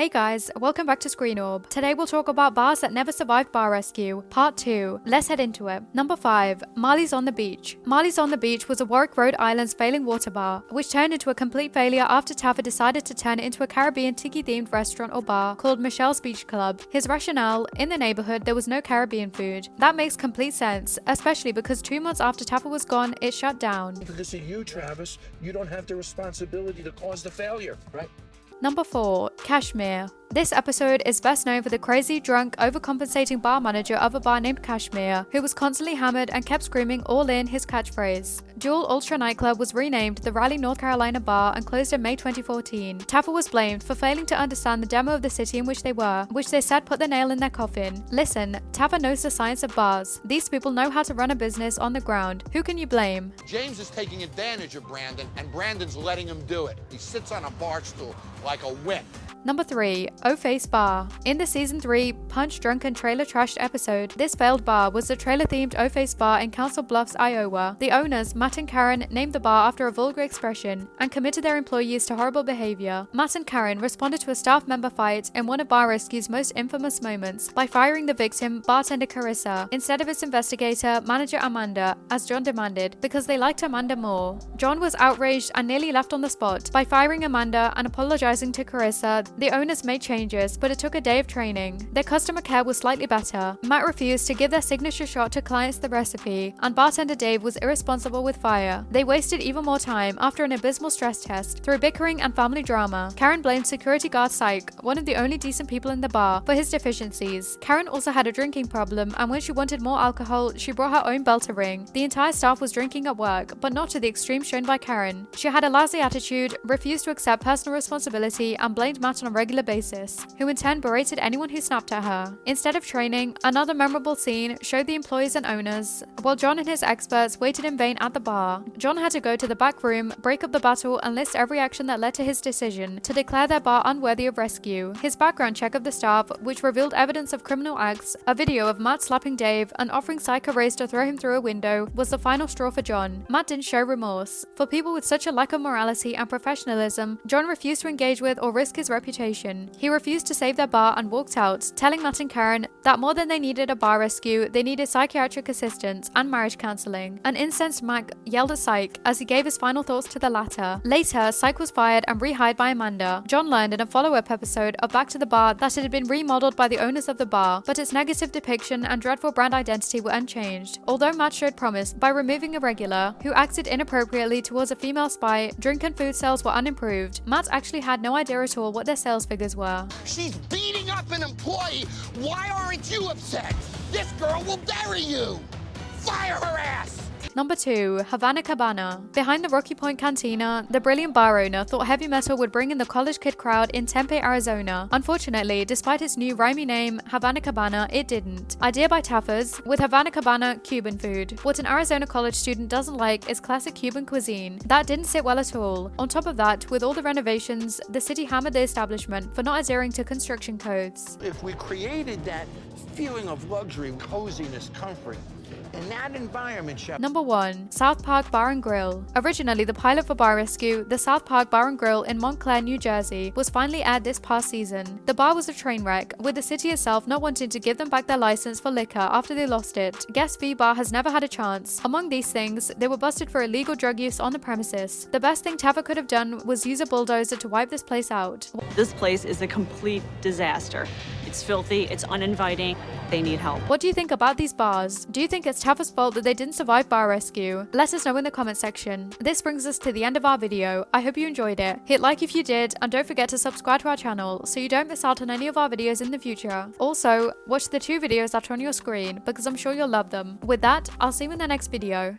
Hey guys, welcome back to Screen Orb. Today we'll talk about bars that never survived bar rescue, part 2. Let's head into it. Number 5. Marleys on the Beach. Marleys on the Beach was a Warwick, Rhode Island's failing water bar, which turned into a complete failure after Taffer decided to turn it into a Caribbean tiki-themed restaurant or bar called Michelle's Beach Club. His rationale: in the neighborhood there was no Caribbean food. That makes complete sense, especially because 2 months after Taffer was gone, it shut down. Because of you, Travis, you don't have the responsibility to cause the failure, right? Number 4. Kashmir. This episode is best known for the crazy, drunk, overcompensating bar manager of a bar named Kashmir, who was constantly hammered and kept screaming all in his catchphrase. Jewel Ultra nightclub was renamed the Raleigh, North Carolina bar and closed in May 2014. Taffer was blamed for failing to understand the demo of the city in which they were, which they said put the nail in their coffin. Listen, Taffer knows the science of bars. These people know how to run a business on the ground. Who can you blame? James is taking advantage of Brandon, and Brandon's letting him do it. He sits on a bar stool like a wimp. Number 3. O-Face Bar. In the Season 3 Punch Drunk and Trailer Trashed episode, this failed bar was the trailer-themed O-Face Bar in Council Bluffs, Iowa. The owners, Matt and Karen, named the bar after a vulgar expression and committed their employees to horrible behavior. Matt and Karen responded to a staff member fight in one of Bar Rescue's most infamous moments by firing the victim, bartender Carissa, instead of its investigator, manager Amanda, as John demanded, because they liked Amanda more. John was outraged and nearly left on the spot. By firing Amanda and apologizing to Carissa, the owners made changes, but it took a day of training. Their customer care was slightly better. Matt refused to give their signature shot to clients the recipe, and bartender Dave was irresponsible with fire. They wasted even more time after an abysmal stress test through bickering and family drama. Karen blamed security guard Syke, one of the only decent people in the bar, for his deficiencies. Karen also had a drinking problem, and when she wanted more alcohol, she brought her own Belter ring. The entire staff was drinking at work, but not to the extreme shown by Karen. She had a lousy attitude, refused to accept personal responsibility, and blamed Matt on a regular basis, who in turn berated anyone who snapped at her. Instead of training, another memorable scene showed the employees and owners, while John and his experts waited in vain at the bar. John had to go to the back room, break up the battle, and list every action that led to his decision to declare their bar unworthy of rescue. His background check of the staff, which revealed evidence of criminal acts, a video of Matt slapping Dave, and offering Syke a raise to throw him through a window, was the final straw for John. Matt didn't show remorse. For people with such a lack of morality and professionalism, John refused to engage with or risk his reputation. He refused to save their bar and walked out, telling Matt and Karen that more than they needed a bar rescue, they needed psychiatric assistance and marriage counseling. An incensed Mac yelled at Syke as he gave his final thoughts to the latter. Later, Syke was fired and rehired by Amanda. John learned in a follow-up episode of Back to the Bar that it had been remodeled by the owners of the bar, but its negative depiction and dreadful brand identity were unchanged. Although Matt showed promise by removing a regular who acted inappropriately towards a female spy, drink and food sales were unimproved. Matt actually had no idea at all what their sales figures were. She's beating up an employee. Why aren't you upset? This girl will bury you. Fire her ass. Number 2. Havana Cabana. Behind the Rocky Point Cantina, the brilliant bar owner thought heavy metal would bring in the college kid crowd in Tempe, Arizona. Unfortunately, despite its new rhymey name, Havana Cabana, it didn't. Idea by Taffers, with Havana Cabana Cuban food. What an Arizona college student doesn't like is classic Cuban cuisine. That didn't sit well at all. On top of that, with all the renovations, the city hammered the establishment for not adhering to construction codes. If we created that feeling of luxury, coziness, comfort, in that environment, Chef. Number 1. South Park Bar and Grill. Originally the pilot for Bar Rescue, the South Park Bar and Grill in Montclair, New Jersey, was finally aired this past season. The bar was a train wreck, with the city itself not wanting to give them back their license for liquor after they lost it. Guest V Bar has never had a chance. Among these things, they were busted for illegal drug use on the premises. The best thing Taffer could have done was use a bulldozer to wipe this place out. This place is a complete disaster. It's filthy, it's uninviting, they need help. What do you think about these bars? Do you think it's Taffer's fault that they didn't survive Bar Rescue? Let us know in the comment section. This brings us to the end of our video. I hope you enjoyed it. Hit like if you did, and don't forget to subscribe to our channel so you don't miss out on any of our videos in the future. Also, watch the 2 videos that are on your screen because I'm sure you'll love them. With that, I'll see you in the next video.